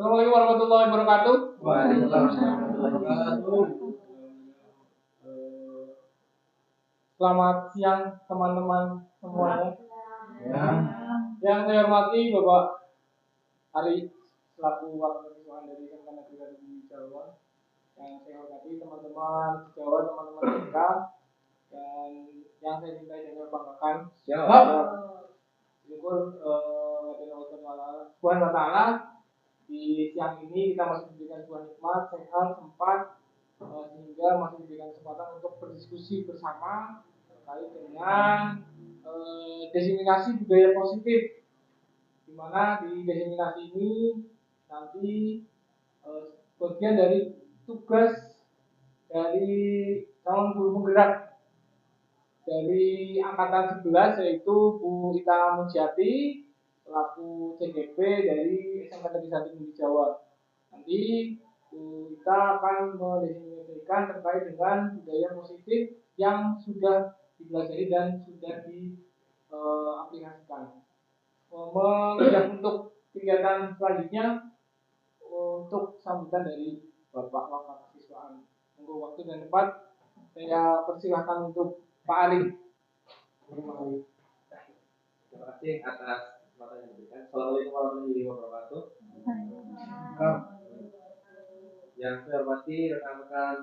Assalamualaikum warahmatullahi wabarakatuh. Waalaikumsalam warahmatullahi wabarakatuh. Selamat siang teman-teman semuanya. Ya. Yang saya hormati Bapak Ari selaku wakil ketua dari SMA Negeri 1 Jawa. Yang saya hormati teman-teman Jawa, teman-teman TK, dan yang saya cintai dan saya banggakan. Siap. Syukur Subhanahu wa ta'ala di siang ini kita masih diberikan sebuah nikmat, sehat, sempat, sehingga masih diberikan kesempatan untuk berdiskusi bersama terkait dengan diseminasi budaya positif, di mana di diseminasi ini nanti bagian dari tugas dari calon guru penggerak dari angkatan 11 yaitu Bu Ita Mujiati selaku CGP dari SMK Negeri 1 Jawa. Nanti Bu Ita akan mendefinisikan terkait dengan budaya positif yang sudah dipelajari dan sudah diaplikasikan. Untuk kegiatan selanjutnya untuk sambutan dari Bapak Wakasiswaan. Untuk waktu dan tempat saya persilahkan untuk Pak Ali. Terima kasih atas kesempatan yang diberikan. Assalamualaikum warahmatullahi wabarakatuh. Yang saya hormati rekan-rekan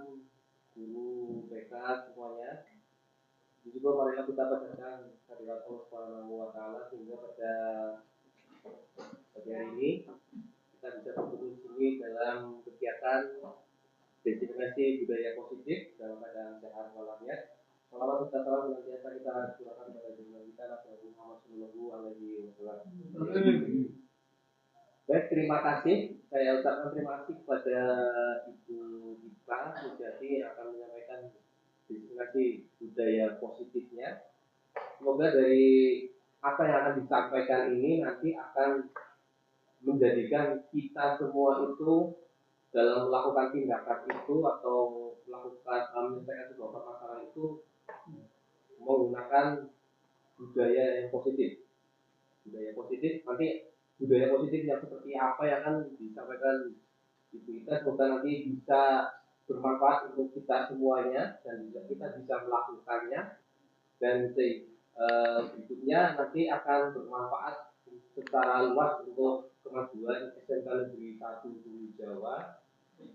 guru BK semuanya. Juga marilah kita panjatkan kehadirat Allah Subhanahu wa taala sehingga pada pagi hari ini kita bisa berkumpul di sini dalam kegiatan diseminasi budaya positif dalam keadaan sehat walafiat. Salawat serta salam senantiasa kita curahkan pada junjungan kita Nabi Muhammad Sallallahu Alaihi Wasallam. Baik, terima kasih. Saya ucapkan terima kasih kepada Ibu Ita Mujiati yang akan menyampaikan diseminasi budaya positifnya. Semoga dari apa yang akan disampaikan ini nanti akan menjadikan kita semua itu dalam melakukan tindakan itu atau melakukan menyelesaikan sebuah permasalahan itu menggunakan budaya yang positif. Budaya positif nanti budaya positif yang seperti apa yang akan disampaikan Ibu Ita, semoga nanti bisa bermanfaat untuk kita semuanya dan juga kita bisa melakukannya dan berikutnya nanti akan bermanfaat secara luas untuk kemajuan SMK Negeri 1 Jawa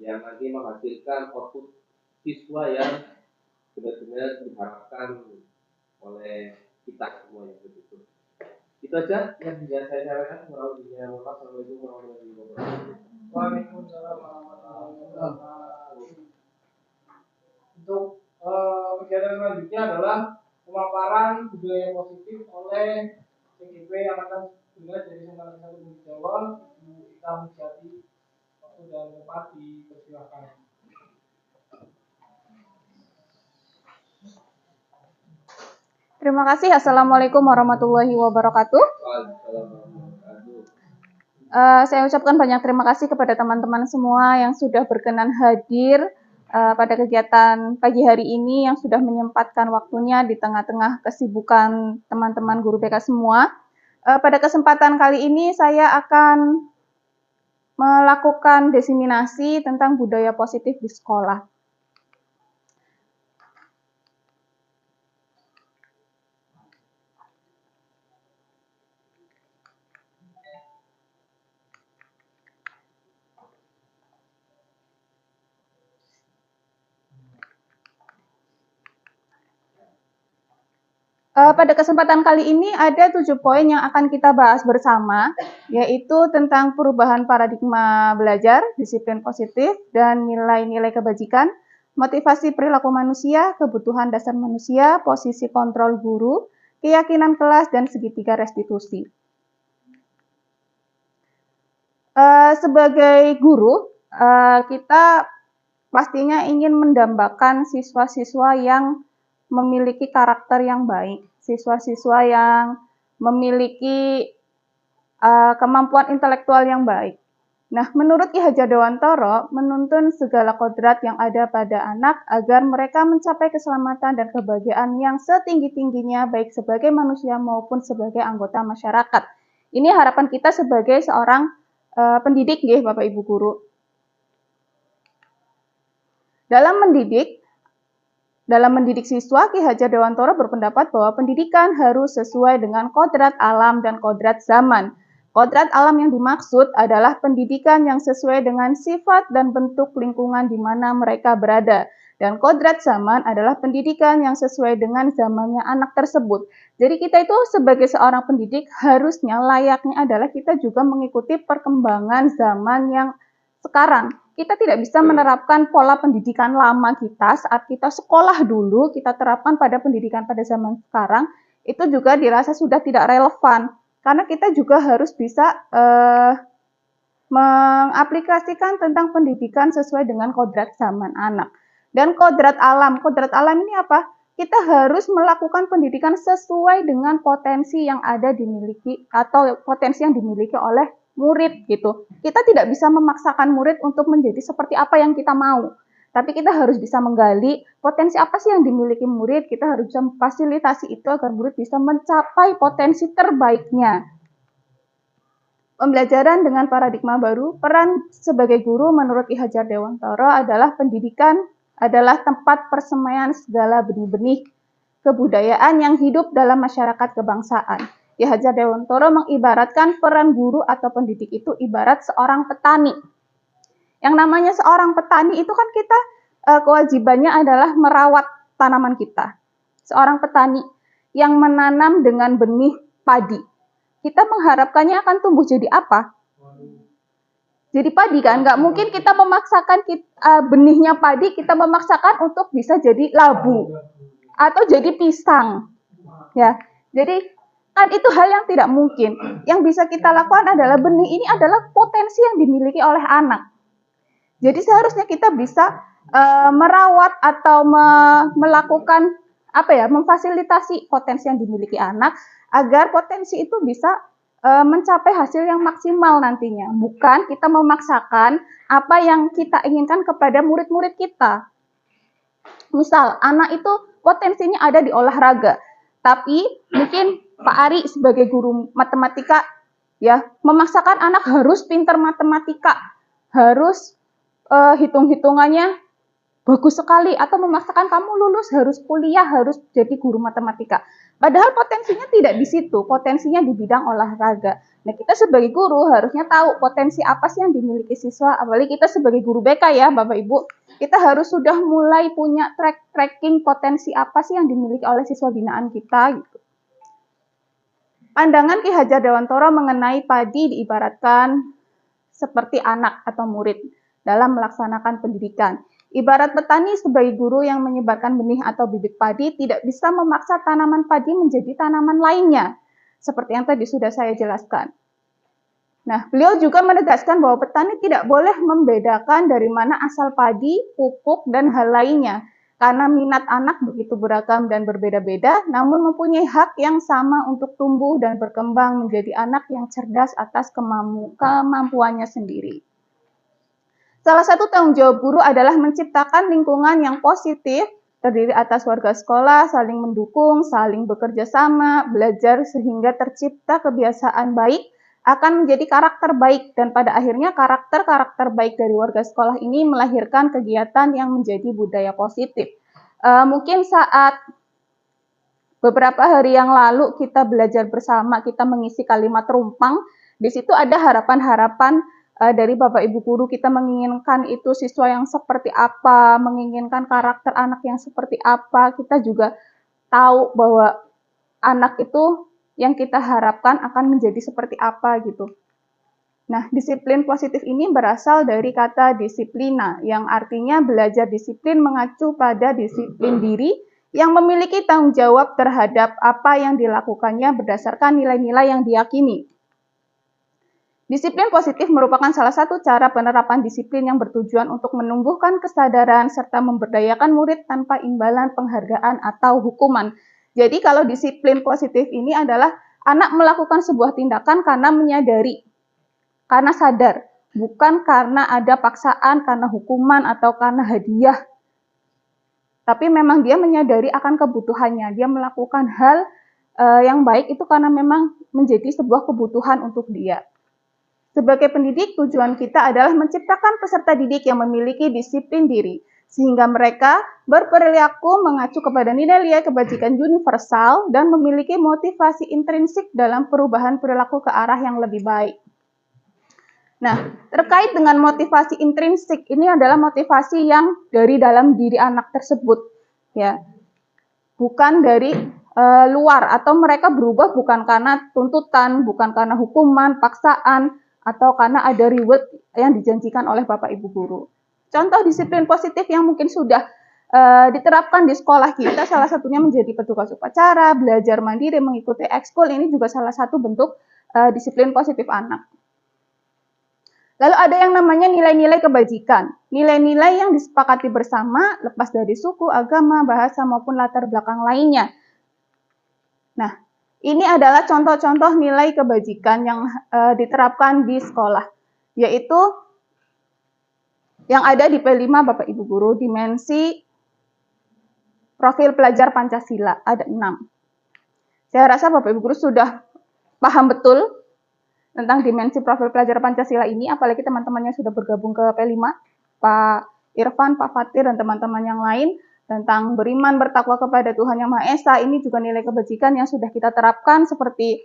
yang nanti menghasilkan output siswa yang benar-benar diharapkan oleh kita semuanya begitu. Itu aja yang bisa saya sampaikan. Assalamualaikum warahmatullahi wabarakatuh. Waalaikumsalam warahmatullahi wabarakatuh. Untuk kegiatan selanjutnya adalah pemaparan budaya positif oleh CGP Angkatan 11 dari SMK Negeri 1 Jawa, Ibu Ita Mujiati. Waktu dan tempat dipersilakan. Terima kasih. Assalamualaikum warahmatullahi wabarakatuh. Saya ucapkan banyak terima kasih kepada teman-teman semua yang sudah berkenan hadir pada kegiatan pagi hari ini, yang sudah menyempatkan waktunya di tengah-tengah kesibukan teman-teman guru BK semua. Pada kesempatan kali ini saya akan melakukan diseminasi tentang budaya positif di sekolah. Pada kesempatan kali ini ada 7 poin yang akan kita bahas bersama, yaitu tentang perubahan paradigma belajar, disiplin positif, dan nilai-nilai kebajikan, motivasi perilaku manusia, kebutuhan dasar manusia, posisi kontrol guru, keyakinan kelas, dan segitiga restitusi. Sebagai guru, kita pastinya ingin mendambakan siswa-siswa yang memiliki karakter yang baik, siswa-siswa yang memiliki kemampuan intelektual yang baik. Nah, menurut Ki Hajar Dewantara, menuntun segala kodrat yang ada pada anak agar mereka mencapai keselamatan dan kebahagiaan yang setinggi-tingginya, baik sebagai manusia maupun sebagai anggota masyarakat. Ini harapan kita sebagai seorang pendidik nggih Bapak Ibu guru. Dalam mendidik siswa, Ki Hajar Dewantara berpendapat bahwa pendidikan harus sesuai dengan kodrat alam dan kodrat zaman. Kodrat alam yang dimaksud adalah pendidikan yang sesuai dengan sifat dan bentuk lingkungan di mana mereka berada. Dan kodrat zaman adalah pendidikan yang sesuai dengan zamannya anak tersebut. Jadi kita itu sebagai seorang pendidik harusnya layaknya adalah kita juga mengikuti perkembangan zaman yang sekarang. Kita tidak bisa menerapkan pola pendidikan lama kita saat kita sekolah dulu, kita terapkan pada pendidikan pada zaman sekarang, itu juga dirasa sudah tidak relevan. Karena kita juga harus bisa mengaplikasikan tentang pendidikan sesuai dengan kodrat zaman anak. Dan kodrat alam ini apa? Kita harus melakukan pendidikan sesuai dengan potensi yang ada dimiliki atau potensi yang dimiliki oleh murid gitu. Kita tidak bisa memaksakan murid untuk menjadi seperti apa yang kita mau. Tapi kita harus bisa menggali potensi apa sih yang dimiliki murid, kita harus bisa memfasilitasi itu agar murid bisa mencapai potensi terbaiknya. Pembelajaran dengan paradigma baru, peran sebagai guru menurut Ki Hajar Dewantara adalah pendidikan adalah tempat persemaian segala benih-benih kebudayaan yang hidup dalam masyarakat kebangsaan. Ki Hajar Dewantara mengibaratkan peran guru atau pendidik itu ibarat seorang petani. Yang namanya seorang petani itu kan kita kewajibannya adalah merawat tanaman kita. Seorang petani yang menanam dengan benih padi. Kita mengharapkannya akan tumbuh jadi apa? Jadi padi kan? Nggak mungkin kita memaksakan benihnya padi, kita memaksakan untuk bisa jadi labu atau jadi pisang. Ya, jadi kan itu hal yang tidak mungkin. Yang bisa kita lakukan adalah benih ini adalah potensi yang dimiliki oleh anak. Jadi seharusnya kita bisa merawat atau melakukan memfasilitasi potensi yang dimiliki anak agar potensi itu bisa mencapai hasil yang maksimal nantinya. Bukan kita memaksakan apa yang kita inginkan kepada murid-murid kita. Misal anak itu potensinya ada di olahraga, tapi mungkin Pak Ari sebagai guru matematika ya memaksakan anak harus pintar matematika, harus hitung-hitungannya bagus sekali, atau memaksakan kamu lulus harus kuliah, harus jadi guru matematika. Padahal potensinya tidak di situ, potensinya di bidang olahraga. Nah, kita sebagai guru harusnya tahu potensi apa sih yang dimiliki siswa, apalagi kita sebagai guru BK ya, Bapak Ibu. Kita harus sudah mulai punya tracking potensi apa sih yang dimiliki oleh siswa binaan kita gitu. Pandangan Ki Hajar Dewantara mengenai padi diibaratkan seperti anak atau murid dalam melaksanakan pendidikan. Ibarat petani sebagai guru yang menyebarkan benih atau bibit padi tidak bisa memaksa tanaman padi menjadi tanaman lainnya, seperti yang tadi sudah saya jelaskan. Nah, beliau juga menegaskan bahwa petani tidak boleh membedakan dari mana asal padi, pupuk, dan hal lainnya, karena minat anak begitu beragam dan berbeda-beda, namun mempunyai hak yang sama untuk tumbuh dan berkembang menjadi anak yang cerdas atas kemampuannya sendiri. Salah satu tanggung jawab guru adalah menciptakan lingkungan yang positif, terdiri atas warga sekolah, saling mendukung, saling bekerja sama, belajar sehingga tercipta kebiasaan baik, akan menjadi karakter baik, dan pada akhirnya karakter-karakter baik dari warga sekolah ini melahirkan kegiatan yang menjadi budaya positif. Mungkin saat beberapa hari yang lalu kita belajar bersama, kita mengisi kalimat rumpang, di situ ada harapan-harapan dari Bapak Ibu guru, kita menginginkan itu siswa yang seperti apa, menginginkan karakter anak yang seperti apa, kita juga tahu bahwa anak itu yang kita harapkan akan menjadi seperti apa gitu. Nah, disiplin positif ini berasal dari kata disiplina, yang artinya belajar disiplin mengacu pada disiplin diri yang memiliki tanggung jawab terhadap apa yang dilakukannya berdasarkan nilai-nilai yang diyakini. Disiplin positif merupakan salah satu cara penerapan disiplin yang bertujuan untuk menumbuhkan kesadaran serta memberdayakan murid tanpa imbalan penghargaan atau hukuman. Jadi kalau disiplin positif ini adalah anak melakukan sebuah tindakan karena menyadari, karena sadar, bukan karena ada paksaan, karena hukuman, atau karena hadiah. Tapi memang dia menyadari akan kebutuhannya, dia melakukan hal yang baik itu karena memang menjadi sebuah kebutuhan untuk dia. Sebagai pendidik, tujuan kita adalah menciptakan peserta didik yang memiliki disiplin diri, sehingga mereka berperilaku mengacu kepada nilai-nilai kebajikan universal dan memiliki motivasi intrinsik dalam perubahan perilaku ke arah yang lebih baik. Nah, terkait dengan motivasi intrinsik, ini adalah motivasi yang dari dalam diri anak tersebut, ya, bukan dari luar, atau mereka berubah bukan karena tuntutan, bukan karena hukuman, paksaan, atau karena ada reward yang dijanjikan oleh Bapak Ibu guru. Contoh disiplin positif yang mungkin sudah diterapkan di sekolah kita, salah satunya menjadi petugas upacara, belajar mandiri, mengikuti ekskul, ini juga salah satu bentuk disiplin positif anak. Lalu ada yang namanya nilai-nilai kebajikan. Nilai-nilai yang disepakati bersama, lepas dari suku, agama, bahasa, maupun latar belakang lainnya. Nah, ini adalah contoh-contoh nilai kebajikan yang diterapkan di sekolah, yaitu yang ada di P5 Bapak Ibu Guru, dimensi profil pelajar Pancasila, ada 6. Saya rasa Bapak Ibu Guru sudah paham betul tentang dimensi profil pelajar Pancasila ini, apalagi teman-temannya sudah bergabung ke P5, Pak Irfan, Pak Fatir, dan teman-teman yang lain, tentang beriman, bertakwa kepada Tuhan Yang Maha Esa. Ini juga nilai kebajikan yang sudah kita terapkan, seperti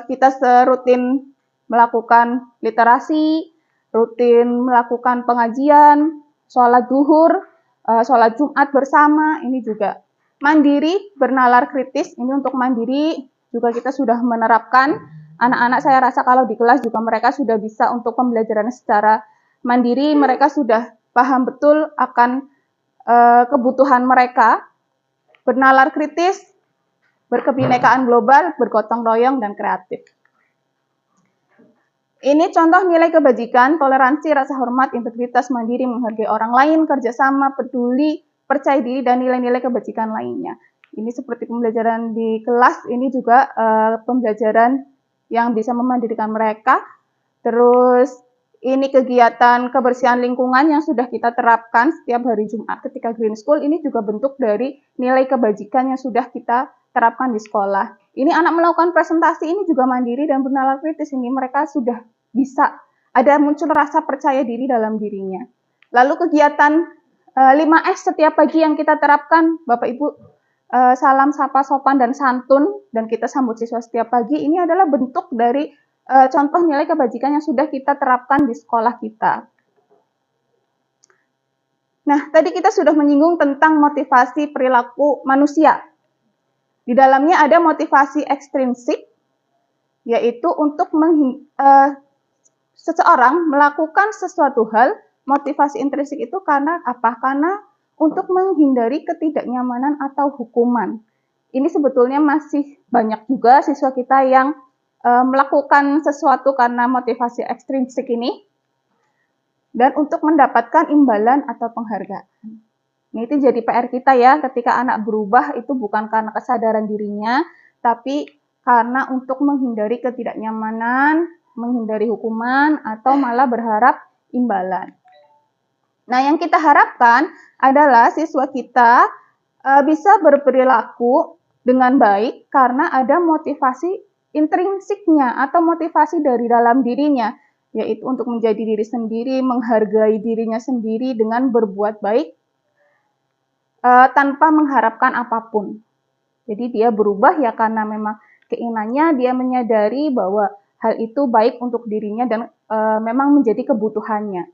kita serutin melakukan literasi, rutin melakukan pengajian, sholat zuhur, sholat Jumat bersama. Ini juga mandiri, bernalar kritis. Ini untuk mandiri juga kita sudah menerapkan. Anak-anak saya rasa kalau di kelas juga mereka sudah bisa untuk pembelajaran secara mandiri, mereka sudah paham betul akan kebutuhan mereka, bernalar kritis, berkebinekaan global, bergotong royong, dan kreatif. Ini contoh nilai kebajikan, toleransi, rasa hormat, integritas, mandiri, menghargai orang lain, kerjasama, peduli, percaya diri, dan nilai-nilai kebajikan lainnya. Ini seperti pembelajaran di kelas, ini juga pembelajaran yang bisa memandirikan mereka. Terus ini kegiatan kebersihan lingkungan yang sudah kita terapkan setiap hari Jumat ketika Green School. Ini juga bentuk dari nilai kebajikan yang sudah kita terapkan di sekolah. Ini anak melakukan presentasi, ini juga mandiri dan bernalar kritis. Ini mereka sudah bisa, ada muncul rasa percaya diri dalam dirinya. Lalu kegiatan 5S setiap pagi yang kita terapkan, Bapak Ibu, salam, sapa, sopan, dan santun, dan kita sambut siswa setiap pagi. Ini adalah bentuk dari contoh nilai kebajikan yang sudah kita terapkan di sekolah kita. Nah, tadi kita sudah menyinggung tentang motivasi perilaku manusia. Di dalamnya ada motivasi ekstrinsik, yaitu untuk seseorang melakukan sesuatu hal. Motivasi intrinsik itu karena apa? Karena untuk menghindari ketidaknyamanan atau hukuman. Ini sebetulnya masih banyak juga siswa kita yang melakukan sesuatu karena motivasi ekstrinsik ini, dan untuk mendapatkan imbalan atau penghargaan. Ini itu jadi PR kita ya, ketika anak berubah itu bukan karena kesadaran dirinya, tapi karena untuk menghindari ketidaknyamanan, menghindari hukuman, atau malah berharap imbalan. Nah, yang kita harapkan adalah siswa kita bisa berperilaku dengan baik karena ada motivasi intrinsiknya atau motivasi dari dalam dirinya, yaitu untuk menjadi diri sendiri, menghargai dirinya sendiri dengan berbuat baik tanpa mengharapkan apapun. Jadi dia berubah ya karena memang keinginannya, dia menyadari bahwa hal itu baik untuk dirinya dan memang menjadi kebutuhannya.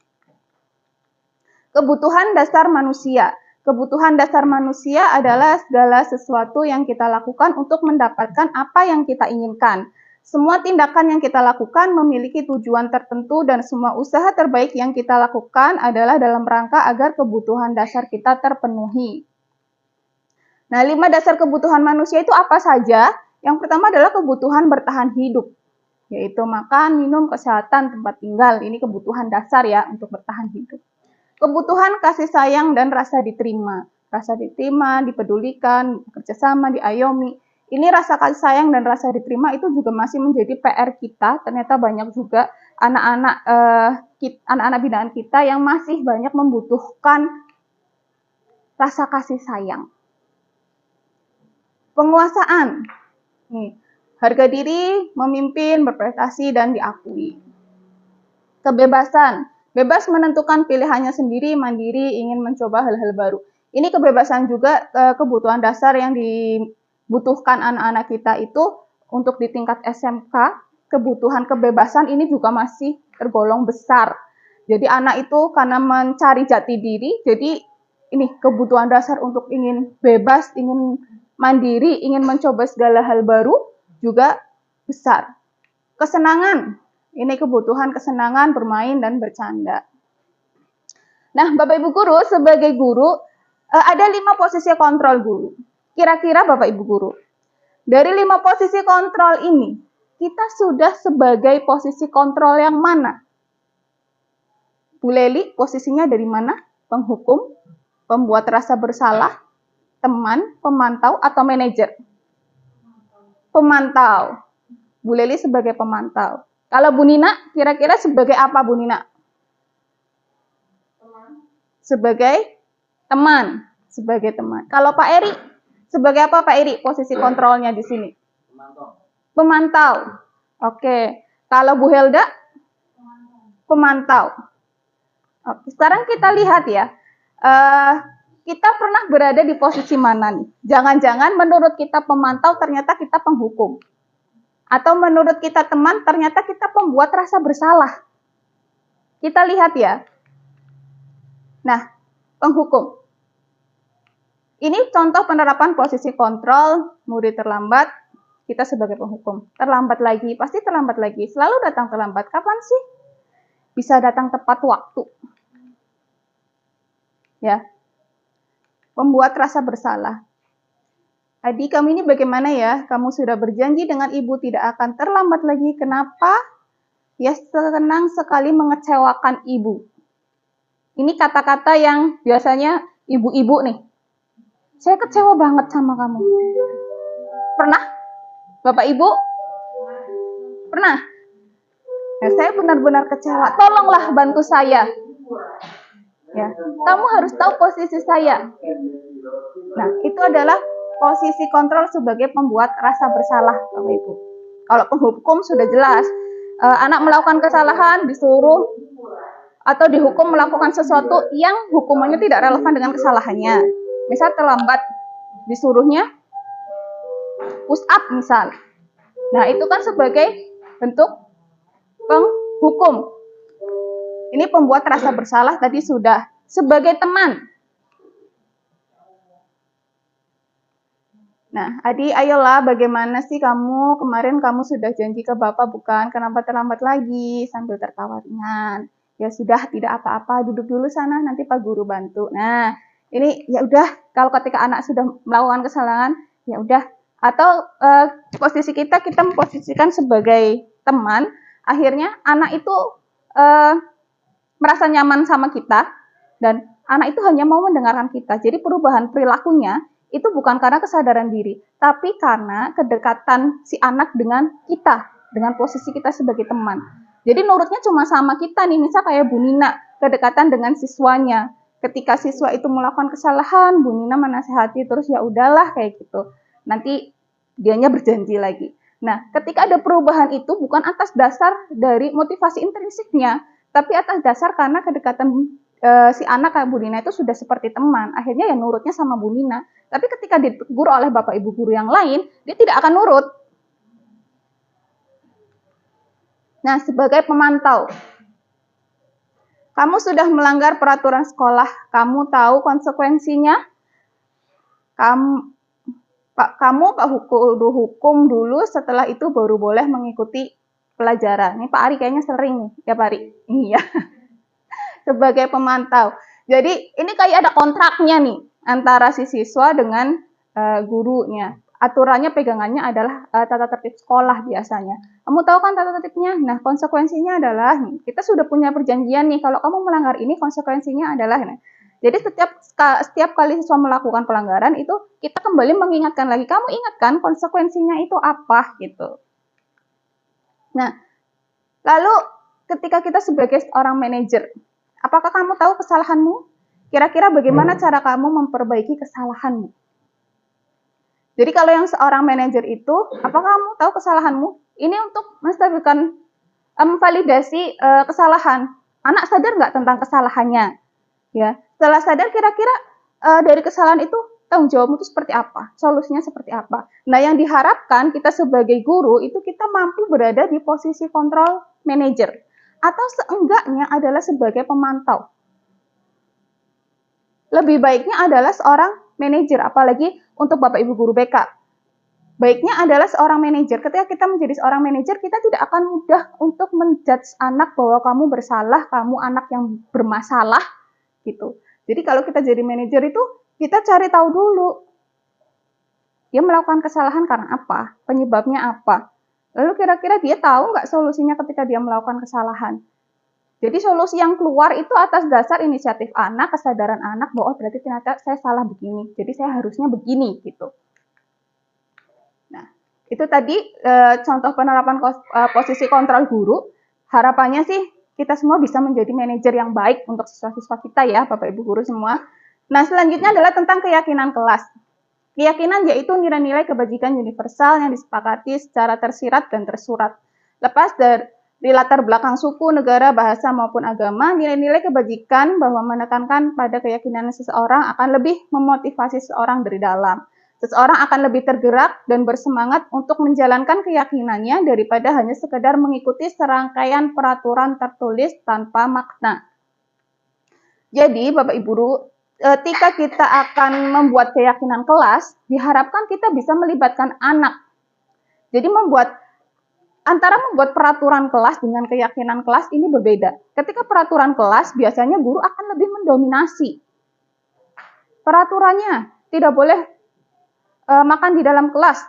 Kebutuhan dasar manusia. Kebutuhan dasar manusia adalah segala sesuatu yang kita lakukan untuk mendapatkan apa yang kita inginkan. Semua tindakan yang kita lakukan memiliki tujuan tertentu dan semua usaha terbaik yang kita lakukan adalah dalam rangka agar kebutuhan dasar kita terpenuhi. Nah, 5 dasar kebutuhan manusia itu apa saja? Yang pertama adalah kebutuhan bertahan hidup, yaitu makan, minum, kesehatan, tempat tinggal. Ini kebutuhan dasar ya untuk bertahan hidup. Kebutuhan kasih sayang dan rasa diterima. Rasa diterima, dipedulikan, kerjasama, diayomi. Ini rasa kasih sayang dan rasa diterima itu juga masih menjadi PR kita. Ternyata banyak juga anak-anak binaan kita yang masih banyak membutuhkan rasa kasih sayang. Penguasaan. Nih, harga diri, memimpin, berprestasi, dan diakui. Kebebasan, bebas menentukan pilihannya sendiri, mandiri, ingin mencoba hal-hal baru. Ini kebebasan juga kebutuhan dasar yang dibutuhkan anak-anak kita itu untuk di tingkat SMK. Kebutuhan kebebasan ini juga masih tergolong besar. Jadi anak itu karena mencari jati diri, jadi ini kebutuhan dasar untuk ingin bebas, ingin mandiri, ingin mencoba segala hal baru juga besar. Kesenangan, ini kebutuhan kesenangan, bermain dan bercanda. Nah, Bapak Ibu guru, sebagai guru, ada 5 posisi kontrol guru. Kira-kira Bapak Ibu guru, dari 5 posisi kontrol ini, kita sudah sebagai posisi kontrol yang mana? Bu Leli, posisinya dari mana? Penghukum, pembuat rasa bersalah, teman, pemantau, atau manajer? Pemantau. Bu Leli sebagai pemantau. Kalau Bu Nina, kira-kira sebagai apa Bu Nina? Sebagai teman. Sebagai teman. Kalau Pak Eri, sebagai apa Pak Eri? Posisi kontrolnya di sini. Pemantau. Oke. Kalau Bu Helda? Pemantau. Oke. Sekarang kita lihat ya. Kita pernah berada di posisi mana nih? Jangan-jangan menurut kita pemantau ternyata kita penghukum. Atau menurut kita teman ternyata kita pembuat rasa bersalah. Kita lihat ya. Nah, penghukum. Ini contoh penerapan posisi kontrol, murid terlambat, kita sebagai penghukum. Terlambat lagi, pasti terlambat lagi. Selalu datang terlambat. Kapan sih? Bisa datang tepat waktu. Ya. Membuat rasa bersalah. Adi, kamu ini bagaimana ya? Kamu sudah berjanji dengan ibu tidak akan terlambat lagi. Kenapa? Ya, senang sekali mengecewakan ibu. Ini kata-kata yang biasanya ibu-ibu nih. Saya kecewa banget sama kamu. Pernah? Bapak Ibu? Pernah? Ya, saya benar-benar kecewa. Tolonglah bantu saya. Ya, kamu harus tahu posisi saya. Nah, itu adalah posisi kontrol sebagai pembuat rasa bersalah, Bapak Ibu. Kalau penghukum sudah jelas, anak melakukan kesalahan disuruh atau dihukum melakukan sesuatu yang hukumannya tidak relevan dengan kesalahannya. Misal terlambat, disuruhnya push up misal. Nah, itu kan sebagai bentuk penghukum. Ini pembuat rasa bersalah tadi sudah. Sebagai teman. Nah, Adi, ayolah bagaimana sih kamu? Kemarin kamu sudah janji ke Bapak bukan? Kenapa terlambat lagi? Sambil tertawa ringan. Ya sudah, tidak apa-apa, duduk dulu sana, nanti Pak Guru bantu. Nah, ini ya udah, kalau ketika anak sudah melakukan kesalahan, ya udah. Atau posisi kita memposisikan sebagai teman, akhirnya anak itu merasa nyaman sama kita, dan anak itu hanya mau mendengarkan kita. Jadi perubahan perilakunya itu bukan karena kesadaran diri, tapi karena kedekatan si anak dengan kita, dengan posisi kita sebagai teman. Jadi nurutnya cuma sama kita nih, misal kayak Bu Nina, kedekatan dengan siswanya. Ketika siswa itu melakukan kesalahan, Bu Nina menasehati terus ya udahlah kayak gitu. Nanti dianya berjanji lagi. Nah, ketika ada perubahan itu bukan atas dasar dari motivasi intrinsiknya, tapi atas dasar karena kedekatan si anak kayak Bu Nina itu sudah seperti teman. Akhirnya ya nurutnya sama Bu Nina. Tapi ketika ditegur oleh Bapak Ibu guru yang lain, dia tidak akan nurut. Nah, sebagai pemantau, kamu sudah melanggar peraturan sekolah, kamu tahu konsekuensinya, kamu Pak hukum dulu, setelah itu baru boleh mengikuti pelajaran. Ini Pak Ari kayaknya sering nih, ya Pak Ari? Iya. Sebagai pemantau. Jadi ini kayak ada kontraknya nih, antara si siswa dengan gurunya. Aturannya pegangannya adalah tata tertib sekolah biasanya. Kamu tahu kan tata tertibnya? Nah, konsekuensinya adalah, kita sudah punya perjanjian nih, kalau kamu melanggar ini konsekuensinya adalah, jadi setiap kali siswa melakukan pelanggaran itu, kita kembali mengingatkan lagi, kamu ingat kan konsekuensinya itu apa gitu. Nah, lalu ketika kita sebagai seorang manajer, apakah kamu tahu kesalahanmu? Kira-kira bagaimana cara kamu memperbaiki kesalahanmu? Jadi kalau yang seorang manajer itu, apakah kamu tahu kesalahanmu? Ini untuk menstabilkan memvalidasi kesalahan. Anak sadar nggak tentang kesalahannya? Ya, setelah sadar kira-kira dari kesalahan itu tanggung jawabmu itu seperti apa, solusinya seperti apa. Nah, yang diharapkan kita sebagai guru itu kita mampu berada di posisi kontrol manager atau seenggaknya adalah sebagai pemantau. Lebih baiknya adalah seorang manajer, apalagi untuk Bapak Ibu guru BK. Baiknya adalah seorang manajer. Ketika kita menjadi seorang manajer, kita tidak akan mudah untuk menjudge anak bahwa kamu bersalah, kamu anak yang bermasalah, gitu. Jadi kalau kita jadi manajer itu, kita cari tahu dulu. Dia melakukan kesalahan karena apa? Penyebabnya apa? Lalu kira-kira dia tahu nggak solusinya ketika dia melakukan kesalahan? Jadi solusi yang keluar itu atas dasar inisiatif anak, kesadaran anak bahwa berarti ternyata saya salah begini. Jadi saya harusnya begini, gitu. Nah, itu tadi contoh penerapan posisi kontrol guru. Harapannya sih kita semua bisa menjadi manajer yang baik untuk siswa-siswa kita ya, Bapak Ibu guru semua. Nah, selanjutnya adalah tentang keyakinan kelas. Keyakinan yaitu nilai-nilai kebajikan universal yang disepakati secara tersirat dan tersurat. Lepas dari latar belakang suku, negara, bahasa, maupun agama, nilai-nilai kebajikan bahwa menekankan pada keyakinan seseorang akan lebih memotivasi seseorang dari dalam. Seseorang akan lebih tergerak dan bersemangat untuk menjalankan keyakinannya daripada hanya sekedar mengikuti serangkaian peraturan tertulis tanpa makna. Jadi, Bapak Ibu guru, ketika kita akan membuat keyakinan kelas, diharapkan kita bisa melibatkan anak. Jadi antara membuat peraturan kelas dengan keyakinan kelas ini berbeda. Ketika peraturan kelas, biasanya guru akan lebih mendominasi. Peraturannya tidak boleh makan di dalam kelas,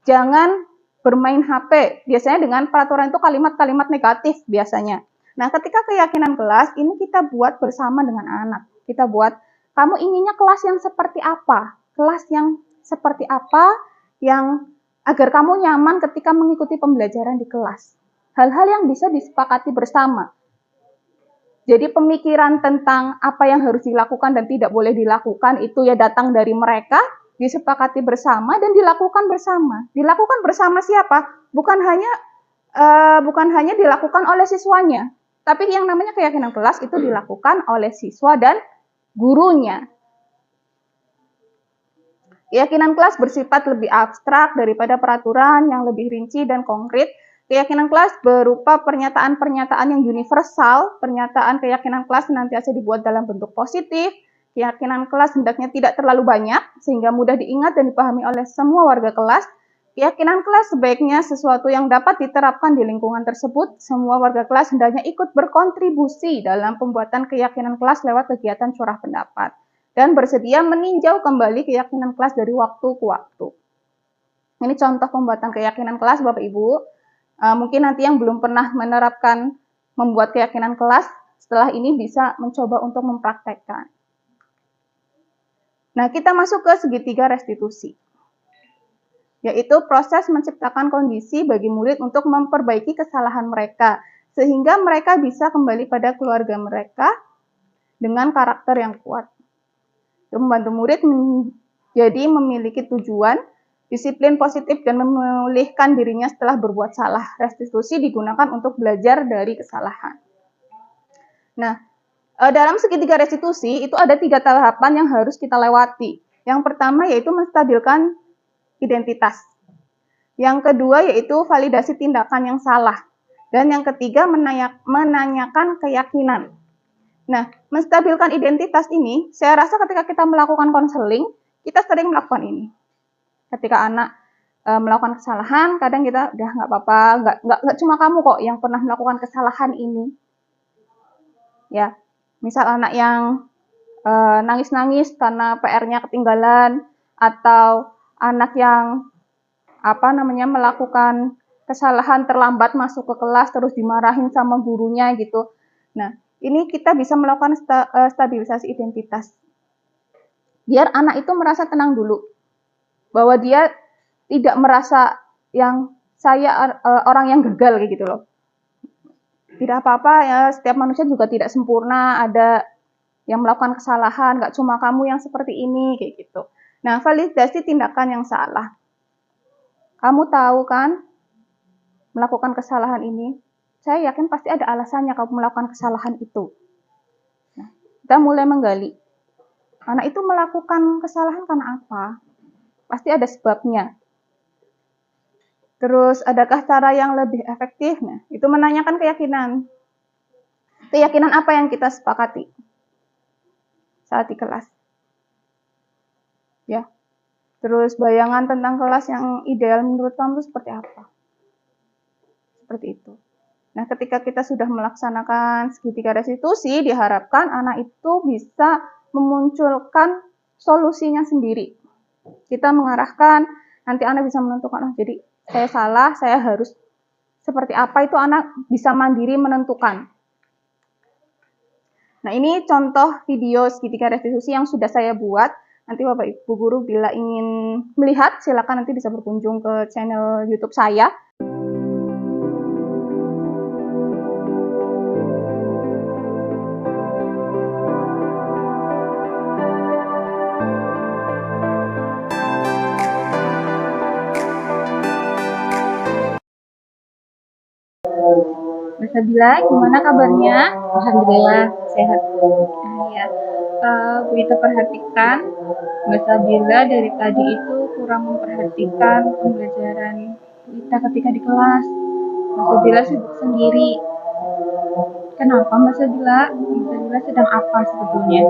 jangan bermain HP. Biasanya dengan peraturan itu kalimat-kalimat negatif biasanya. Nah, ketika keyakinan kelas, ini kita buat bersama dengan anak. Kita buat, kamu inginnya kelas yang seperti apa? Kelas yang seperti apa yang agar kamu nyaman ketika mengikuti pembelajaran di kelas. Hal-hal yang bisa disepakati bersama. Jadi pemikiran tentang apa yang harus dilakukan dan tidak boleh dilakukan itu ya datang dari mereka, disepakati bersama dan dilakukan bersama. Dilakukan bersama siapa? Bukan hanya dilakukan oleh siswanya, tapi yang namanya keyakinan kelas itu dilakukan oleh siswa dan gurunya. Keyakinan kelas bersifat lebih abstrak daripada peraturan yang lebih rinci dan konkret. Keyakinan kelas berupa pernyataan-pernyataan yang universal. Pernyataan keyakinan kelas senantiasa dibuat dalam bentuk positif. Keyakinan kelas hendaknya tidak terlalu banyak, sehingga mudah diingat dan dipahami oleh semua warga kelas. Keyakinan kelas sebaiknya sesuatu yang dapat diterapkan di lingkungan tersebut. Semua warga kelas hendaknya ikut berkontribusi dalam pembuatan keyakinan kelas lewat kegiatan curah pendapat. Dan bersedia meninjau kembali keyakinan kelas dari waktu ke waktu. Ini contoh pembuatan keyakinan kelas, Bapak Ibu. Mungkin nanti yang belum pernah menerapkan membuat keyakinan kelas, setelah ini bisa mencoba untuk mempraktekkan. Nah, kita masuk ke segitiga restitusi, yaitu proses menciptakan kondisi bagi murid untuk memperbaiki kesalahan mereka, sehingga mereka bisa kembali pada keluarga mereka dengan karakter yang kuat. Itu membantu murid menjadi memiliki tujuan, disiplin positif, dan memulihkan dirinya setelah berbuat salah. Restitusi digunakan untuk belajar dari kesalahan. Nah, dalam segitiga restitusi itu ada 3 tahapan yang harus kita lewati. Yang pertama yaitu menstabilkan identitas. Yang kedua yaitu validasi tindakan yang salah. Dan yang ketiga menanyakan keyakinan. Nah, menstabilkan identitas ini, saya rasa ketika kita melakukan konseling, kita sering melakukan ini. Ketika anak melakukan kesalahan, kadang kita udah nggak apa-apa, nggak cuma kamu kok yang pernah melakukan kesalahan ini. Ya, misal anak yang nangis-nangis karena PR-nya ketinggalan, atau anak yang melakukan kesalahan terlambat masuk ke kelas terus dimarahin sama gurunya gitu. Nah, ini kita bisa melakukan stabilisasi identitas. Biar anak itu merasa tenang dulu, bahwa dia tidak merasa yang saya orang yang gagal kayak gitu loh. Tidak apa-apa ya, setiap manusia juga tidak sempurna, ada yang melakukan kesalahan, nggak cuma kamu yang seperti ini, kayak gitu. Nah, validasi tindakan yang salah. Kamu tahu kan melakukan kesalahan ini? saya yakin pasti ada alasannya kamu melakukan kesalahan itu. Nah, kita mulai menggali. Anak itu melakukan kesalahan karena apa? Pasti ada sebabnya. Terus, adakah cara yang lebih efektif? Nah, itu menanyakan keyakinan. Keyakinan apa yang kita sepakati saat di kelas? Ya. Terus bayangan tentang kelas yang ideal menurut kamu seperti apa? Seperti itu. Nah, ketika kita sudah melaksanakan segitiga restitusi, diharapkan anak itu bisa memunculkan solusinya sendiri. Kita mengarahkan, nanti anak bisa menentukan, oh jadi saya salah, saya harus seperti apa, itu anak bisa mandiri menentukan. Nah, ini contoh video segitiga restitusi yang sudah saya buat. Nanti Bapak Ibu Guru bila ingin melihat, silakan nanti bisa berkunjung ke channel YouTube saya. Mas Sabila, gimana kabarnya? Alhamdulillah sehat Bu. Ya, Bu Ita perhatikan, Mas Sabila dari tadi itu kurang memperhatikan pembelajaran Bu Ita ketika di kelas. Mas Sabila sibuk sendiri. Kenapa Mas Sabila? Mas Sabila sedang apa sebetulnya?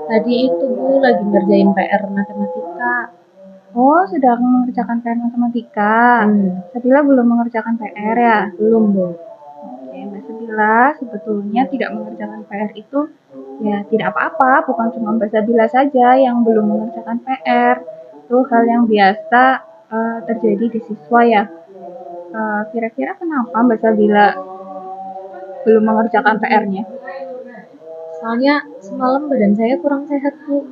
Tadi itu Bu lagi ngerjain PR matematika. Oh, sedang mengerjakan PR matematika. Sabila belum mengerjakan PR ya? Belum Bu. Oke, Mbak Sabila sebetulnya tidak mengerjakan PR itu ya tidak apa-apa, bukan cuma Mbak Sabila saja yang belum mengerjakan PR. Itu hal yang biasa terjadi di siswa ya. Kira-kira kenapa Mbak Sabila belum mengerjakan PR-nya? Soalnya semalam badan saya kurang sehat Bu.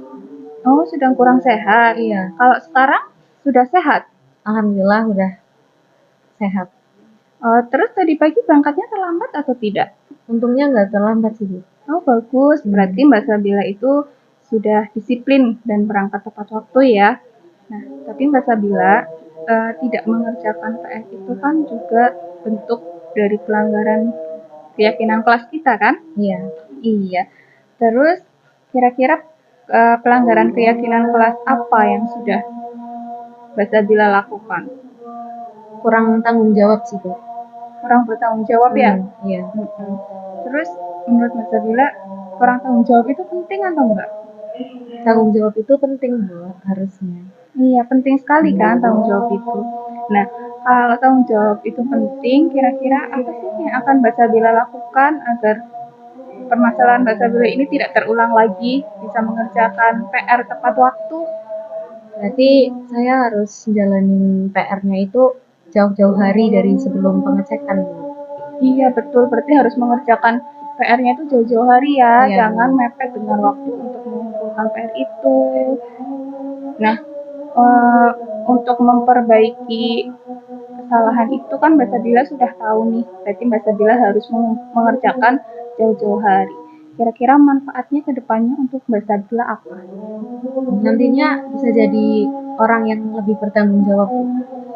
Oh, sedang kurang sehat. Iya. Kalau sekarang sudah sehat? Alhamdulillah udah sehat. Terus tadi pagi berangkatnya terlambat atau tidak? Untungnya nggak terlambat sih Bu. Oh, bagus. Berarti Mbak Sabila itu sudah disiplin dan berangkat tepat waktu ya. Nah, tapi Mbak Sabila tidak mengerjakan PR itu kan juga bentuk dari pelanggaran keyakinan kelas kita kan? Iya. Iya. Terus kira-kira pelanggaran keyakinan kelas apa yang sudah Mbak Sabila lakukan? Kurang tanggung jawab sih Bu. Kurang bertanggung jawab ya? Iya. Terus menurut Mbak Sabila kurang tanggung jawab itu penting atau enggak? Tanggung jawab itu penting Bu, harusnya. Iya, penting sekali kan tanggung jawab itu. Nah, kalau tanggung jawab itu penting, kira-kira apa sih yang akan Mbak Sabila lakukan agar permasalahan Mbak Sabila ini tidak terulang lagi, bisa mengerjakan PR tepat waktu? Berarti saya harus jalanin PR-nya itu jauh-jauh hari dari sebelum pengecekan Bu. Iya, betul. Berarti harus mengerjakan PR-nya itu jauh-jauh hari ya. Iya. Jangan mepet dengan waktu untuk mengumpulkan PR itu. Nah, untuk memperbaiki kesalahan itu kan Mbak Sabila sudah tahu nih. Berarti Mbak Sabila harus mengerjakan jauh-jauh hari. Kira-kira manfaatnya ke depannya untuk Mbak Sabila apa? Nantinya bisa jadi orang yang lebih bertanggung jawab Bu.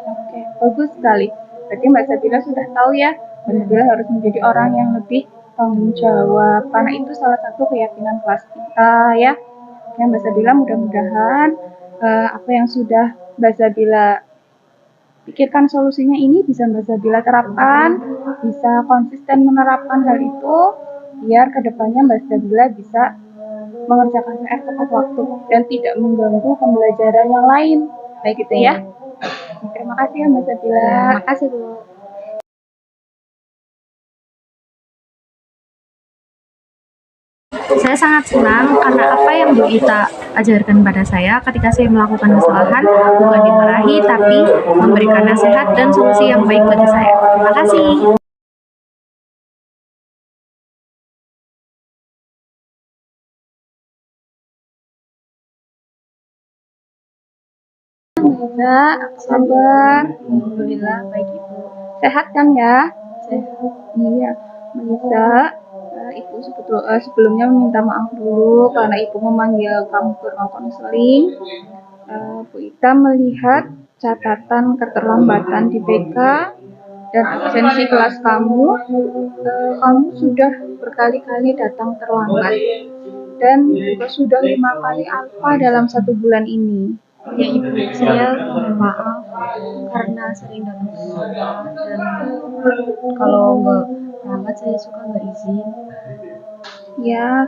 Oke, bagus sekali. Berarti Mbak Sabila sudah tahu ya, Mbak Sabila harus menjadi orang yang lebih tanggung jawab. Karena itu salah satu keyakinan kelas kita ya. Ya Mbak Sabila, mudah-mudahan apa yang sudah Mbak Sabila pikirkan solusinya ini bisa Mbak Sabila terapkan, bisa konsisten menerapkan hal itu, biar kedepannya Mbak Sabila bisa mengerjakan PR tepat waktu dan tidak mengganggu pembelajaran yang lain. Baik gitu ya. Terima kasih ya Mbak Sabila. Terima kasih Bu. Saya sangat senang karena apa yang Bu Ita ajarkan pada saya ketika saya melakukan kesalahan bukan dimarahi tapi memberikan nasihat dan solusi yang baik bagi saya. Terima kasih. Mbak, apa kabar? Alhamdulillah baik Ibu. Sehat kan ya? Sehat. Iya, Mbak Ibu sebelumnya meminta maaf dulu karena Ibu memanggil kamu ke ruang konseling. Bu Ita melihat catatan keterlambatan di BK dan absensi kelas kamu, kamu sudah berkali-kali datang terlambat dan juga sudah 5 kali alfa dalam 1 bulan ini. Ya Ibu, saya mohon maaf karena sering datang terlambat dan kalau nggak terlambat saya suka nggak izin. Ya,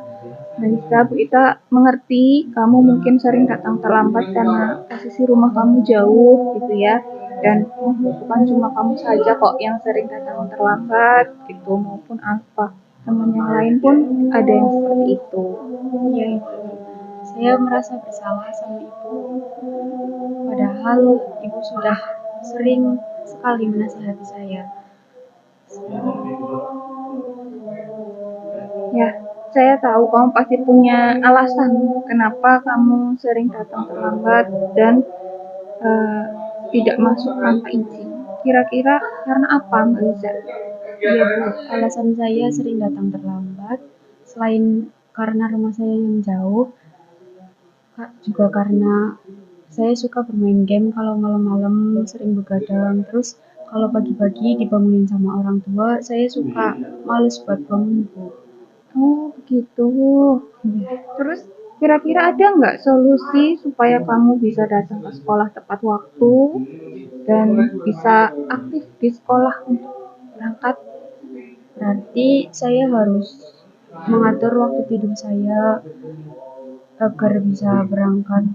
Mbak Bu Ita mengerti kamu mungkin sering datang terlambat karena posisi rumah kamu jauh gitu ya. Dan bukan cuma kamu saja kok yang sering datang terlambat gitu, maupun apa teman yang lain pun ada yang seperti itu. Ya Ibu, saya merasa bersalah sama Ibu. Padahal Ibu sudah sering sekali menasihati saya. Ya, saya tahu kamu pasti punya alasan kenapa kamu sering datang terlambat dan tidak masuk tanpa izin. Kira-kira karena apa, Mbak Liza? Ya Bu, alasan saya sering datang terlambat selain karena rumah saya yang jauh, juga karena saya suka bermain game kalau malam-malam sering begadang. Terus kalau pagi-pagi dibangunin sama orang tua, saya suka males buat bangun Bu. Oh, begitu. Terus kira-kira ada nggak solusi supaya kamu bisa datang ke sekolah tepat waktu dan bisa aktif di sekolah untuk berangkat? Berarti saya harus mengatur waktu tidur saya agar bisa berangkat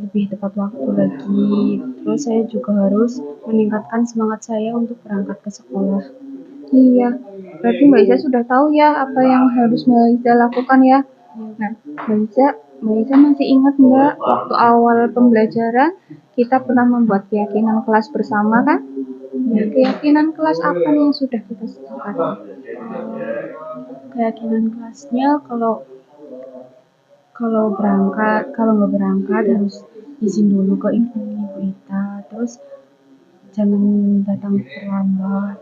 lebih tepat waktu lagi. Terus saya juga harus meningkatkan semangat saya untuk berangkat ke sekolah. Iya, berarti Mbak Iza sudah tahu ya apa yang harus Mbak Iza lakukan ya. Nah, Mbak Iza masih ingat nggak waktu awal pembelajaran kita pernah membuat keyakinan kelas bersama kan? Ya, keyakinan kelas apa nih yang sudah kita sepakati? Keyakinan kelasnya kalau kalau nggak berangkat harus izin dulu ke ibu Ita, terus jangan datang terlambat.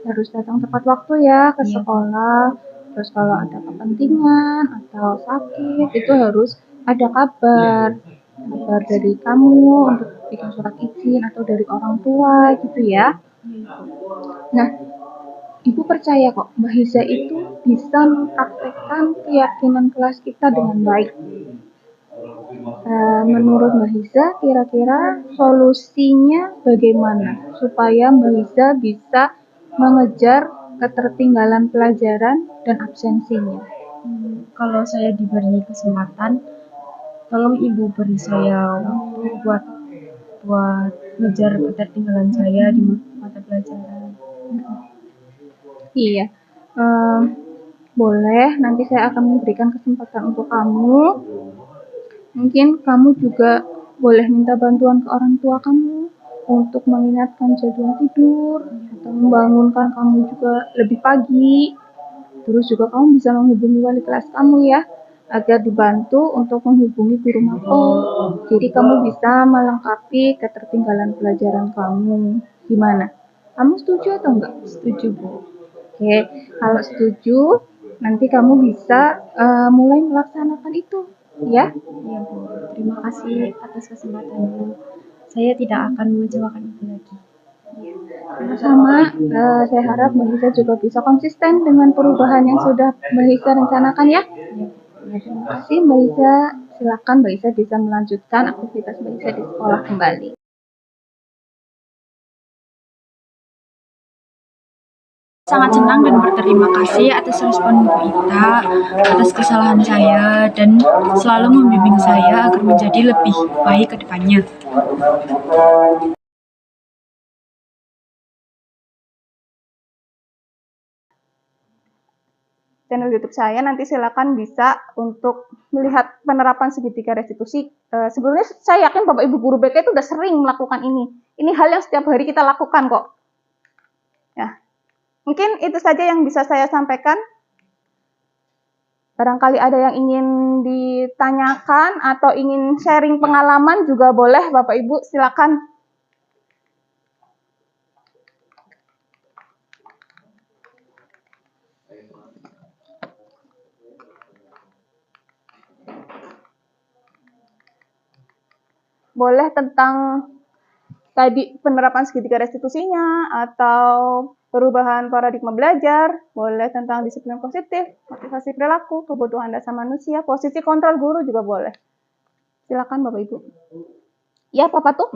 Harus datang tepat waktu ya ke sekolah. Terus kalau ada kepentingan atau sakit itu harus ada kabar dari kamu untuk bikin surat izin atau dari orang tua gitu ya. Nah, Ibu percaya kok Mbak Hiza itu bisa mempraktekkan keyakinan kelas kita dengan baik. Menurut Mbak Hiza, kira-kira solusinya bagaimana supaya Mbak Hiza bisa mengejar ketertinggalan pelajaran dan absensinya? Kalau saya diberi kesempatan, tolong Ibu beri saya waktu buat ngejar ketertinggalan saya di mata pelajaran. Iya, boleh. Nanti saya akan memberikan kesempatan untuk kamu. Mungkin kamu juga boleh minta bantuan ke orang tua kamu untuk mengingatkan jadwal tidur atau membangunkan kamu juga lebih pagi. Terus juga kamu bisa menghubungi wali kelas kamu ya, agar dibantu untuk menghubungi guru mapel. Jadi kamu bisa melengkapi ketertinggalan pelajaran kamu. Gimana? Kamu setuju atau enggak? Setuju Bu. Oke, kalau setuju, nanti kamu bisa mulai melaksanakan itu, ya? Iya Bu, terima kasih atas kesempatannya. Saya tidak akan mengecewakan Ibu lagi. Sama, saya harap Mbak Lisa juga bisa konsisten dengan perubahan yang sudah Mbak Lisa rencanakan ya. Terima kasih Mbak Lisa. Silakan Mbak Lisa bisa melanjutkan aktivitas Mbak Lisa di sekolah kembali. Sangat senang dan berterima kasih atas respon Bu Ita, atas kesalahan saya, dan selalu membimbing saya agar menjadi lebih baik ke depannya. Channel YouTube saya nanti silakan bisa untuk melihat penerapan segitiga restitusi. Sebelumnya saya yakin Bapak Ibu guru BK itu udah sering melakukan ini. Ini hal yang setiap hari kita lakukan kok. Ya, mungkin itu saja yang bisa saya sampaikan. Barangkali ada yang ingin ditanyakan atau ingin sharing pengalaman juga boleh Bapak Ibu, silakan. Boleh tentang tadi penerapan segitiga restitusinya, atau perubahan paradigma belajar, boleh tentang disiplin positif, motivasi perilaku, kebutuhan dasar manusia, posisi kontrol guru juga boleh. Silakan Bapak Ibu. Ya, Papa tuh?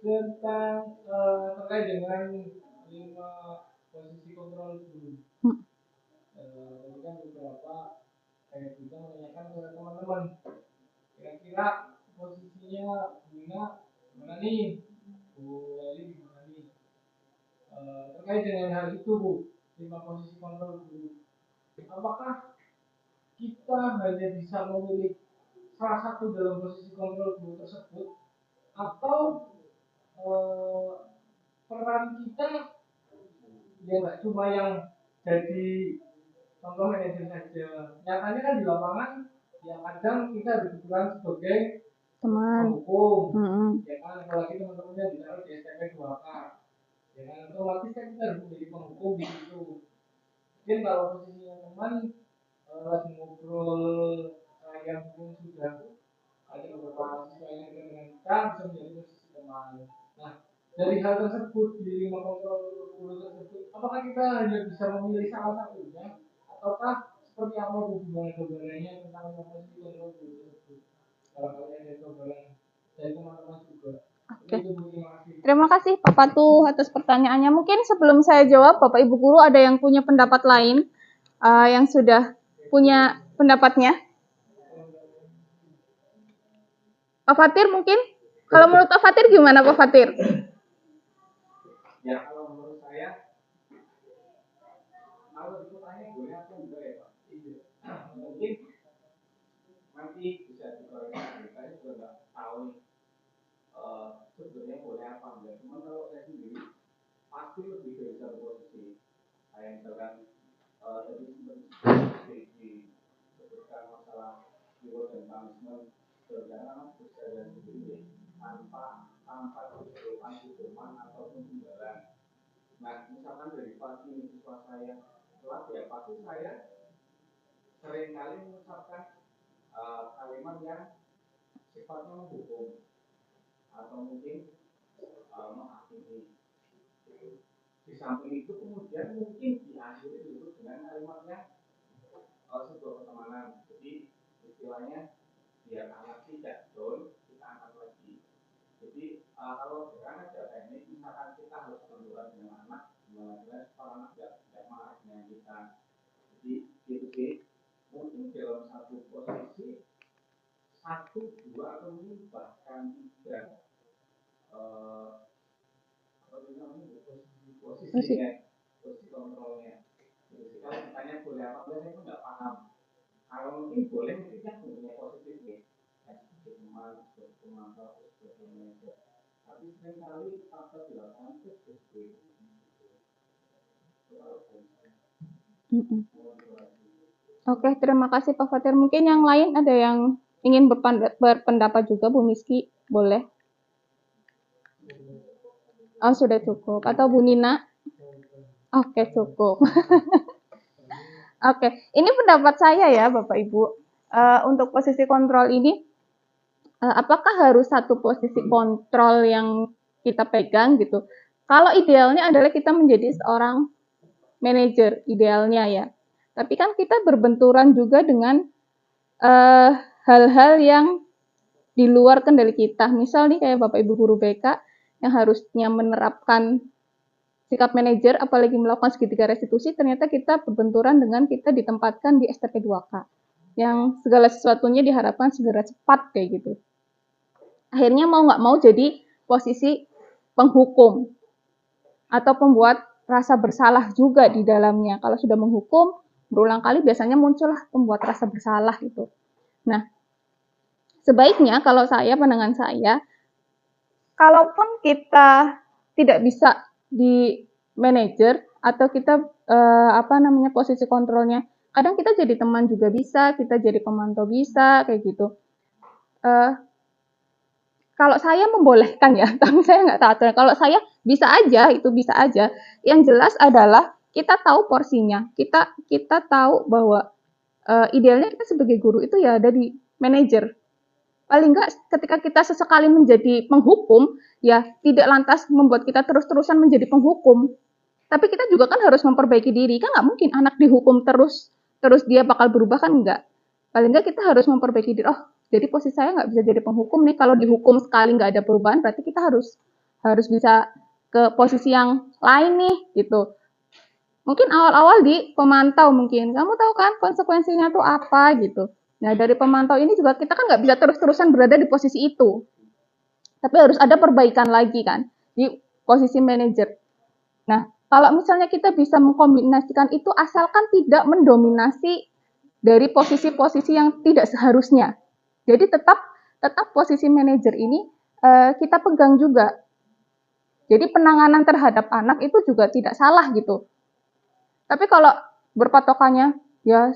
Tentang terkait dengan 5 posisi kontrol guru. Tadi kan beberapa kayak kita menanyakan ke teman-teman, kira-kira posisinya Bunda mana nih, Bu Leli gimana nih? Terkait dengan hal itu Bu, 5 posisi kontrol guru, apakah kita hanya bisa memilih salah satu dalam posisi kontrol guru tersebut, atau peran kita ya nggak cuma yang jadi contoh manajer saja. Nyatanya kan di lapangan yang kadang kita berperan sebagai teman penghukum, ya kan, apalagi teman-temannya ditaruh di STP 2K, ya kan, otomatis kan kita harus menjadi penghukum di situ. Mungkin kalau posisinya teman lagi ngobrol kayak mungkin sudah ada beberapa siswa yang dengan kita bisa menjadi posisi teman. Nah, dari hal tersebut di 5 kontrol guru tersebut, apakah kita hanya bisa memilih salah satunya, ataukah seperti apa hubungan gambarannya tentang posisi kontrol guru tersebut? Kalau kalian ada gambaran dari teman-teman juga. Oke. Terima kasih Pak Patuh atas pertanyaannya. Mungkin sebelum saya jawab, Bapak Ibu guru ada yang punya pendapat lain, yang sudah punya pendapatnya. Pak Fatir mungkin? Kalau menurut Pak Fatir gimana Pak Fatir? Ya, kalau menurut saya, kalau ditanya boleh atau enggak ya Pak? Mungkin nanti bisa dikoreksi. Saya juga nggak tahu nih sebenarnya boleh apa enggak. Cuma kalau saya sendiri pasti lebih dari satu posisi. Kayak misalkan tadi disebutkan masalah reward dan punishment, berjalan berjalan sendiri tanpa hukuman ataupun imbalan. Nah, misalkan dari pagi siswa saya telat ya, pasti saya seringkali mengucapkan kalimat yang sifatnya menghukum atau mungkin menghakimi. Di samping itu kemudian mungkin diakhiri dulu dengan kalimatnya sebuah pertemanan. Jadi istilahnya biar anak tidak down, kita angkat lagi. Jadi kalau dengan ada teknik, misalkan kita harus berdoa dengan anak, supaya anak tidak marah dengan kita. Jadi gitu sih. Mungkin dalam satu posisi 1, 2 atau mungkin bahkan 3 posisi kontrolnya. Jadi kalau ditanya boleh apa enggak, saya nggak paham. Kalau mungkin boleh, mungkin yang punya positif ya, teman, pemantau, manajer. Tapi seringkali faktor di lapangan itu seperti Oke, terima kasih Pak Fatir. Mungkin yang lain ada yang ingin berpendapat juga, Bu Miski, boleh. Oh, sudah cukup. Atau Bu Nina? Oke, cukup. Oke, ini pendapat saya ya Bapak Ibu. Untuk posisi kontrol ini, apakah harus satu posisi kontrol yang kita pegang gitu? Kalau idealnya adalah kita menjadi seorang manajer, idealnya ya. Tapi kan kita berbenturan juga dengan hal-hal yang di luar kendali kita. Misal nih kayak Bapak Ibu guru BK yang harusnya menerapkan sikap manajer, apalagi melakukan segitiga restitusi, ternyata kita berbenturan dengan kita ditempatkan di STP 2K. Yang segala sesuatunya diharapkan segera cepat kayak gitu. Akhirnya mau nggak mau jadi posisi penghukum atau pembuat rasa bersalah juga di dalamnya. Kalau sudah menghukum, berulang kali biasanya muncullah pembuat rasa bersalah gitu. Nah, sebaiknya kalau saya, pandangan saya, kalaupun kita tidak bisa di manajer atau kita posisi kontrolnya, kadang kita jadi teman juga bisa, kita jadi pemantau bisa kayak gitu. Kalau saya membolehkan ya, tapi saya nggak tahu. Kalau saya bisa aja, itu bisa aja. Yang jelas adalah kita tahu porsinya, kita tahu bahwa idealnya kita sebagai guru itu ya ada di manajer. Paling enggak ketika kita sesekali menjadi penghukum, ya tidak lantas membuat kita terus-terusan menjadi penghukum. Tapi kita juga kan harus memperbaiki diri, kan nggak mungkin anak dihukum terus dia bakal berubah, kan enggak. Paling enggak kita harus memperbaiki diri. Oh, jadi posisi saya nggak bisa jadi penghukum nih, kalau dihukum sekali nggak ada perubahan, berarti kita harus bisa ke posisi yang lain nih, gitu. Mungkin awal-awal di pemantau mungkin, kamu tahu kan konsekuensinya tuh apa gitu. Nah dari pemantau ini juga kita kan nggak bisa terus-terusan berada di posisi itu. Tapi harus ada perbaikan lagi kan di posisi manajer. Nah kalau misalnya kita bisa mengkombinasikan itu asalkan tidak mendominasi dari posisi-posisi yang tidak seharusnya. Jadi tetap posisi manajer ini kita pegang juga. Jadi penanganan terhadap anak itu juga tidak salah gitu. Tapi kalau berpatokannya, ya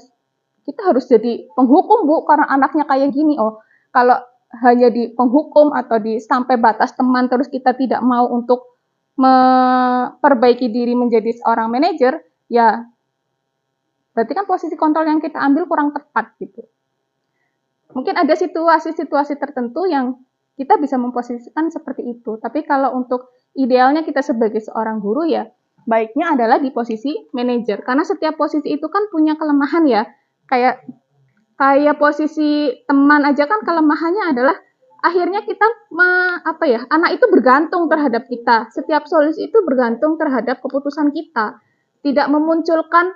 kita harus jadi penghukum Bu, karena anaknya kayak gini. Oh, kalau hanya di penghukum atau di sampai batas teman terus kita tidak mau untuk memperbaiki diri menjadi seorang manajer, ya berarti kan posisi kontrol yang kita ambil kurang tepat gitu. Mungkin ada situasi-situasi tertentu yang kita bisa memposisikan seperti itu. Tapi kalau untuk idealnya kita sebagai seorang guru ya baiknya adalah di posisi manajer, karena setiap posisi itu kan punya kelemahan ya. Kayak posisi teman aja kan kelemahannya adalah akhirnya kita anak itu bergantung terhadap kita. Setiap solusi itu bergantung terhadap keputusan kita. Tidak memunculkan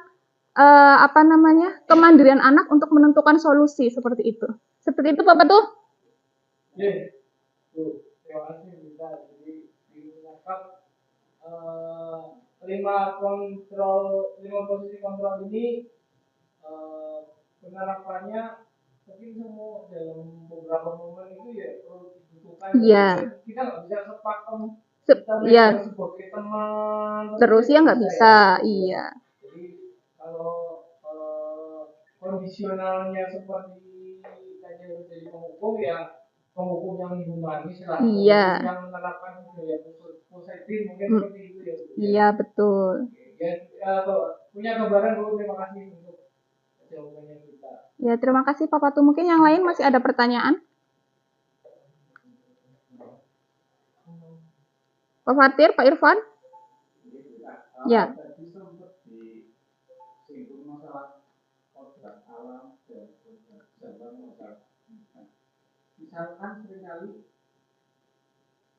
kemandirian anak untuk menentukan solusi seperti itu. Seperti itu Bapak tuh. Terima kasih bisa jadi diungkapkan lima posisi kontrol ini penerapannya mungkin semua dalam beberapa momen itu ya perlu dibutuhkan. Iya. Kita nggak bisa sepakem ya sebagai teman terus ya nggak bisa. Iya. Jadi kalau kondisionalnya seperti tadi dari penghukum ya penghukum yang humanis lah. Iya. Yang menerapkan budaya positif mungkin seperti itu ya. Iya betul. Ya, punya gambaran dulu. Terima kasih untuk jawabannya kita. Ya terima kasih Pak Patu. Mungkin yang lain masih ada pertanyaan? Pak Fatir, Pak Irfan? Ya. Misalkan seringkali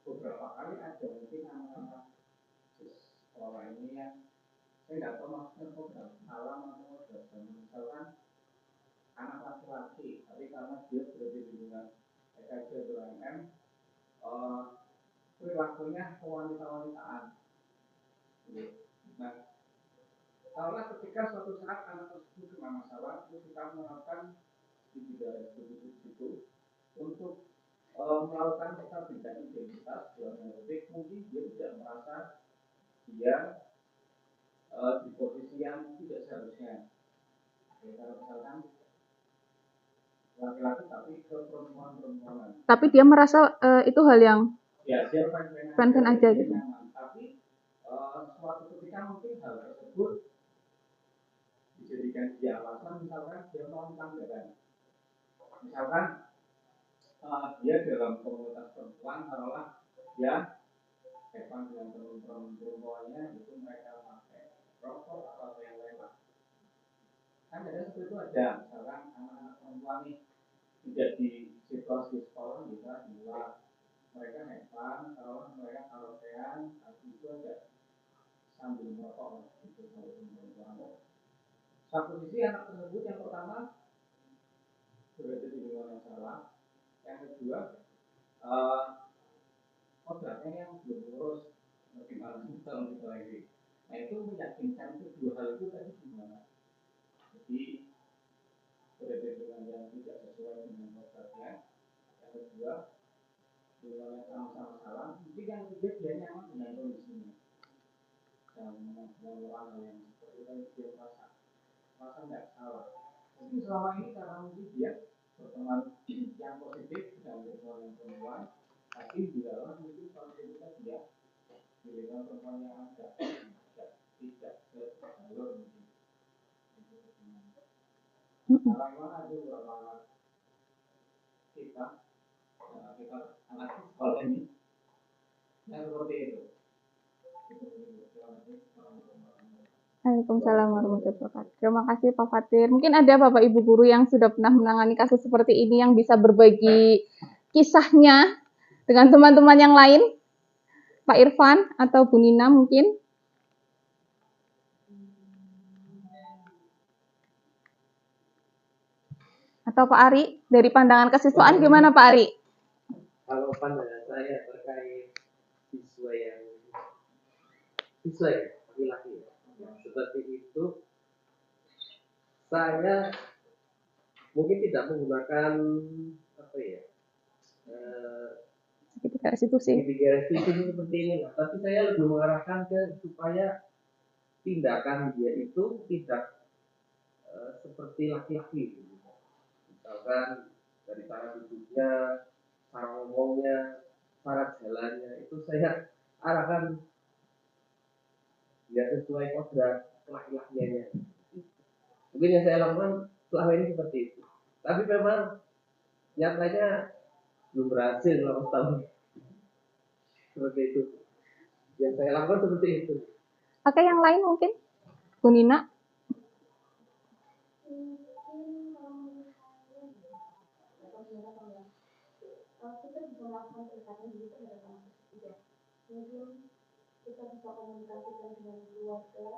beberapa kali ada mungkin anak-anak sekolah ini yang saya nggak tahu maksudnya program alam atau program misalkan anak laki-laki tapi karena dia berada di lingkungan EKJ BUMN perilakunya kewanita-wanitaan. Nah, kalau ketika suatu saat anak tersebut kena masalah, terus kita menerapkan di bidang itu untuk melakukan perbedaan identitas dalam politik, mungkin dia tidak merasa dia di posisi yang tidak seharusnya. Kalau misalkan laki-laki tapi ke perempuan-perempuanan. Tapi dia merasa itu hal yang ya dia fan-fan aja gitu. Tapi suatu ketika mungkin hal tersebut dijadikan dia alasan, misalkan dia mau tanggapan. Misalkan dia dalam komunitas perempuan, taruhlah dia hewan dengan teman-teman perempuannya itu mereka pakai rokok atau yang lain lah. Kan ada seperti itu ada, misalkan anak-anak perempuan nih tidak di situasi sekolah bisa di luar, mereka hewan, taruhlah mereka karaokean, tapi itu ada sambil merokok gitu kalau perempuan. Satu sisi anak tersebut yang pertama berada di lingkungan yang salah, yang kedua kodratnya yang belum lurus, bagaimana kita untuk lagi. Nah itu meyakinkan itu dua hal itu tadi gimana? Jadi berada di lingkungan yang tidak sesuai dengan kodratnya, yang kedua lingkungan yang sama-sama salah, mungkin yang ketiga dia nyaman dengan kondisinya dan mengeluarkan yang seperti itu dia merasa nggak salah. Mungkin selama ini karena mungkin dia berteman yang positif dengan lingkungan yang perempuan, tapi di dalam mungkin positifnya dia di lingkungan perempuan yang agak tidak sejalur mungkin. Kalau memang ada beberapa kita sekolah ini. Seperti itu. Waalaikumsalam warahmatullahi wabarakatuh. Terima kasih Pak Fatir. Mungkin ada Bapak Ibu guru yang sudah pernah menangani kasus seperti ini yang bisa berbagi kisahnya dengan teman-teman yang lain. Pak Irfan atau Bu Nina mungkin. Atau Pak Ari, dari pandangan kesiswaan gimana Pak Ari? Kalau pandangan saya terkait siswa ya, laki-laki yang seperti itu, saya mungkin tidak menggunakan apa ya, segitiga restitusi seperti ini, tapi saya lebih mengarahkan ke supaya tindakan dia itu tidak seperti laki-laki. Misalkan dari cara duduknya, cara ngomongnya, cara jalannya itu saya arahkan ya sesuai kodrat laki-lakinya. Mungkin yang saya lakukan selama ini seperti itu. Tapi memang nyatanya belum berhasil selama setahun. Seperti itu. Yang saya lakukan seperti itu. Oke, yang lain mungkin? Bu Nina? Kita bisa melakukan pendekatan diri terhadap anak tersebut. Mungkin kita bisa komunikasikan dengan keluarga,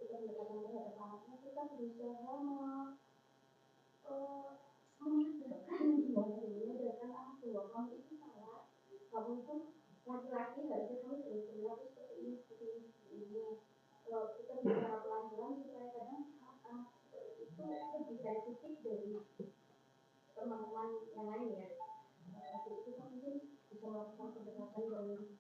kita pendekatan terhadap anaknya, kita berusaha menyadarkan anak tua kamu itu salah, kamu itu laki-laki harusnya kamu berperilaku seperti ini. Kita bicara pelan-pelan supaya kadang anak seperti itu lebih sensitif dari teman-teman yang lain ya. Itu kan mungkin bisa melakukan pendekatan dari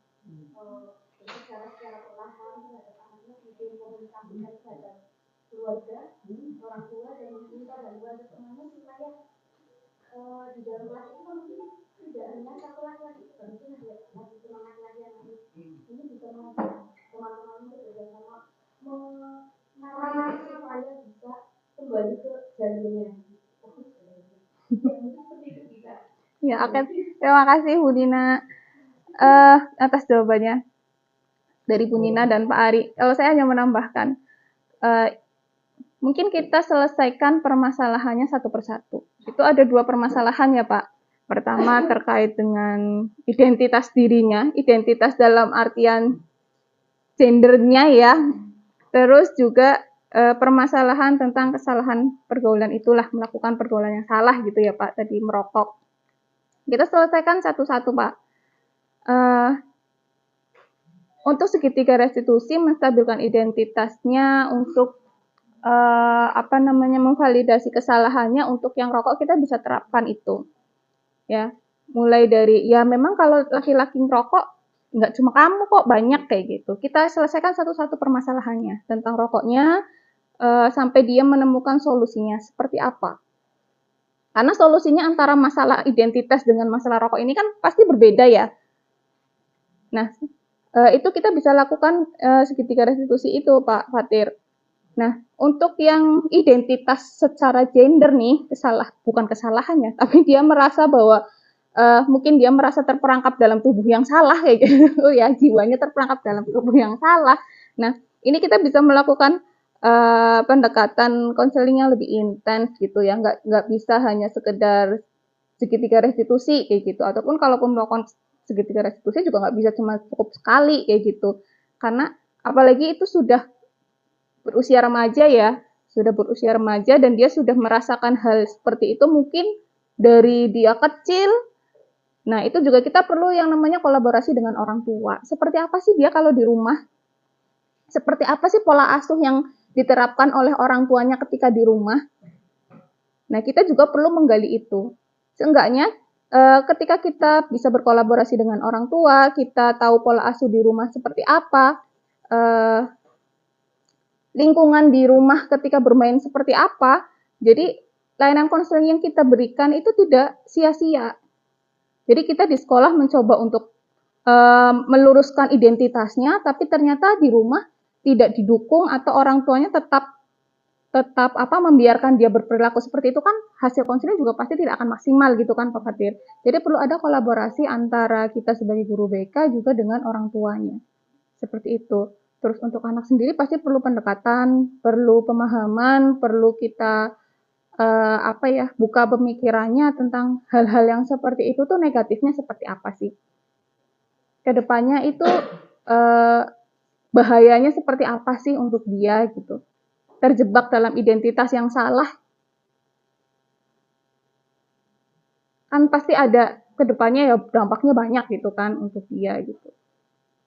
secara perlahan terhadap anaknya, kemudian komunikasikan terhadap keluarga, orang tua, dan minta bantuan temannya supaya di dalam kelas itu mungkin tidak hanya satu laki-laki, mungkin ada satu teman laki-laki yang lain. Ini bisa mengajak teman-teman untuk bekerjasama mengarahkan supaya bisa kembali ke jalurnya. Ya, oke. Terima kasih Bu Nina atas jawabannya dari Bu Nina dan Pak Ari. Kalau saya hanya menambahkan, mungkin kita selesaikan permasalahannya satu persatu. Itu ada 2 permasalahan ya Pak. Pertama terkait dengan identitas dirinya, identitas dalam artian gendernya ya. Terus juga permasalahan tentang kesalahan pergaulan itulah, melakukan pergaulan yang salah gitu ya Pak, tadi merokok. Kita selesaikan satu-satu Pak. Untuk segitiga restitusi menstabilkan identitasnya, untuk memvalidasi kesalahannya, untuk yang rokok kita bisa terapkan itu. Ya, mulai dari ya memang kalau laki-laki ngerokok nggak cuma kamu kok, banyak kayak gitu. Kita selesaikan satu-satu permasalahannya tentang rokoknya sampai dia menemukan solusinya seperti apa. Karena solusinya antara masalah identitas dengan masalah rokok ini kan pasti berbeda ya. Nah, itu kita bisa lakukan segitiga restitusi itu Pak Fatir. Nah, untuk yang identitas secara gender nih, bukan kesalahannya, tapi dia merasa bahwa mungkin dia merasa terperangkap dalam tubuh yang salah kayak gitu ya, jiwanya terperangkap dalam tubuh yang salah. Nah, ini kita bisa melakukan pendekatan konseling yang lebih intens gitu ya, nggak bisa hanya sekedar segitiga restitusi kayak gitu, ataupun kalaupun melakukan segitiga restitusi juga nggak bisa cuma cukup sekali kayak gitu, karena apalagi itu sudah berusia remaja ya, dan dia sudah merasakan hal seperti itu mungkin dari dia kecil. Nah, itu juga kita perlu yang namanya kolaborasi dengan orang tua. Seperti apa sih dia kalau di rumah? Seperti apa sih pola asuh yang diterapkan oleh orang tuanya ketika di rumah? Nah, kita juga perlu menggali itu. Seenggaknya ketika kita bisa berkolaborasi dengan orang tua, kita tahu pola asuh di rumah seperti apa, lingkungan di rumah ketika bermain seperti apa, jadi layanan konseling yang kita berikan itu tidak sia-sia. Jadi kita di sekolah mencoba untuk meluruskan identitasnya, tapi ternyata di rumah tidak didukung atau orang tuanya tetap tetap membiarkan dia berperilaku seperti itu kan hasil konseling juga pasti tidak akan maksimal gitu kan Pak Fatir. Jadi perlu ada kolaborasi antara kita sebagai guru BK juga dengan orang tuanya. Seperti itu. Terus untuk anak sendiri pasti perlu pendekatan, perlu pemahaman, perlu kita buka pemikirannya tentang hal-hal yang seperti itu tuh negatifnya seperti apa sih. Kedepannya itu bahayanya seperti apa sih untuk dia gitu. Terjebak dalam identitas yang salah, kan pasti ada kedepannya ya dampaknya banyak gitu kan untuk dia gitu.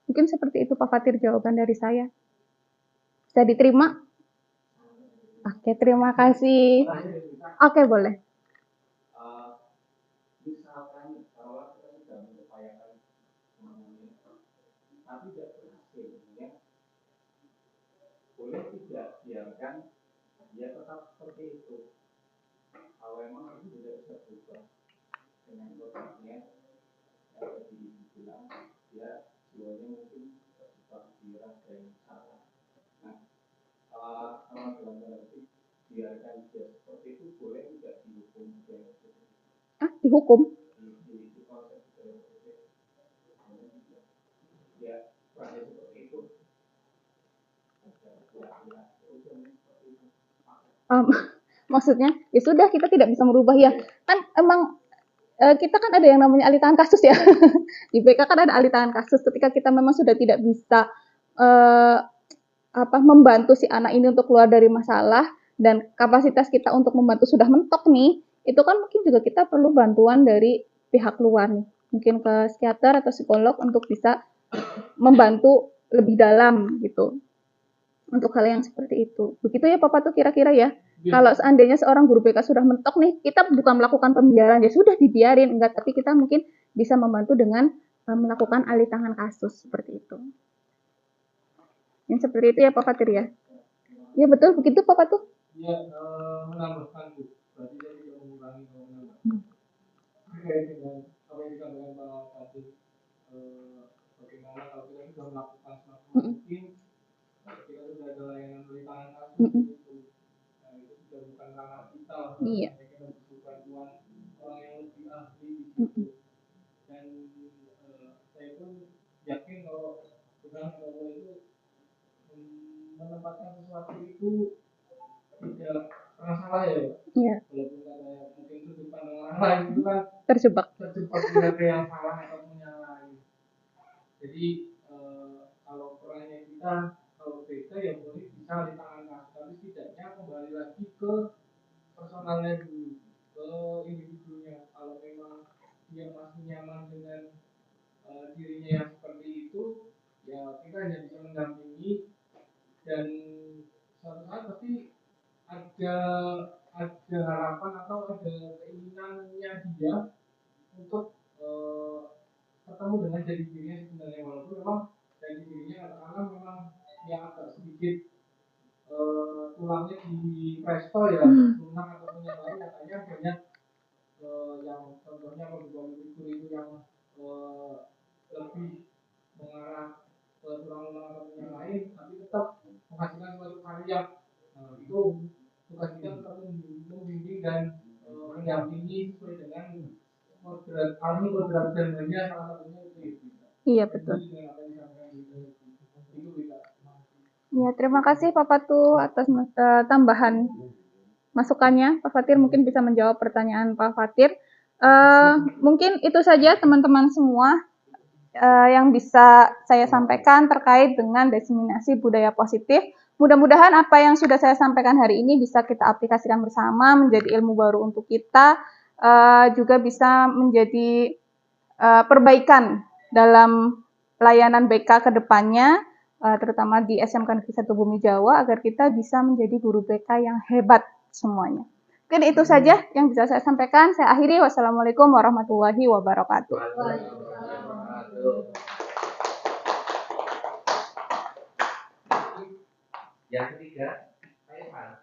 Mungkin seperti itu Pak Fatir jawaban dari saya. Bisa diterima? Oke, terima kasih. Oke, boleh. Misalkan kalau kita sudah mengupayakan tapi tidak berhasil, ya, boleh tidak biarkan dia tetap seperti itu. Kalau memang itu tidak bisa berubah dengan kondisinya yang tadi dibilang, dia jiwanya mungkin terjebak di rasa yang salah. Nah, kalau dalam tanda petik biarkan dia seperti itu, boleh tidak dihukum? Dihukum? Di konsep ya, rasa seperti itu. Maksudnya ya sudah kita tidak bisa merubah ya kan emang kita kan ada yang namanya alih tangan kasus ya di BK kan ada alih tangan kasus ketika kita memang sudah tidak bisa membantu si anak ini untuk keluar dari masalah dan kapasitas kita untuk membantu sudah mentok nih itu kan mungkin juga kita perlu bantuan dari pihak luar nih mungkin ke psikiater atau psikolog untuk bisa membantu lebih dalam gitu untuk hal yang seperti itu. Begitu ya Papa tuh kira-kira ya. Kalau seandainya seorang guru BK sudah mentok nih, kita bukan melakukan pembiaran, ya sudah dibiarin, enggak, tapi kita mungkin bisa membantu dengan melakukan alih tangan kasus seperti itu. Yang seperti itu ya Pak Fatir ya. Ya betul begitu Papa tuh. Iya, menambahkan Bu. Berarti saya tidak mengurangi kalau menambah. Terkait dengan apa yang dikatakan Pak Fatir, bagaimana kalau kita sudah melakukan semaksimal mungkin kita sudah ada layanan beli tangan kasus itu, nah itu sudah bukan ranah kita, iya. Kita butuh bantuan orang yang lebih ahli di situ. Dan saya pun yakin kalau Tuhan Allah itu menempatkan sesuatu itu tidak pernah salah ya. Iya. Walaupun ada mungkin sudut pandang orang lain itu kan terjebak dengan yang salah atau yang lain. Jadi kalau perannya kita kalau beda ya boleh bisa di tangan kasus, tapi setidaknya kembali lagi ke personalnya dulu, ke individunya. Kalau memang dia masih nyaman dengan dirinya yang seperti itu, ya kita hanya bisa mendampingi dan suatu saat pasti ada harapan atau ada keinginannya dia untuk ketemu dengan jadi dirinya sebenarnya, walaupun memang jadi dirinya katakanlah memang yang agak sedikit tulangnya di presto ya, lunak ataupun yang lain katanya banyak yang contohnya pembukaan figur itu yang lebih mengarah ke tulang-tulang ataupun yang lain, tapi tetap menghasilkan suatu karya. Itu tugas kita tetap membimbing dan mendampingi sesuai dengan kodrat gambarnya, salah satunya itu. Iya betul. Ya, terima kasih Pak Fatu atas tambahan masukannya. Pak Fatir mungkin bisa menjawab pertanyaan Pak Fatir. Mungkin itu saja teman-teman semua yang bisa saya sampaikan terkait dengan diseminasi budaya positif. Mudah-mudahan apa yang sudah saya sampaikan hari ini bisa kita aplikasikan bersama menjadi ilmu baru untuk kita, juga bisa menjadi perbaikan dalam layanan BK ke depannya, terutama di SMK Negeri 1 Bumi Jawa, agar kita bisa menjadi guru BK yang hebat semuanya. Mungkin itu saja yang bisa saya sampaikan. Saya akhiri. Wassalamualaikum warahmatullahi wabarakatuh. Yang ketiga, saya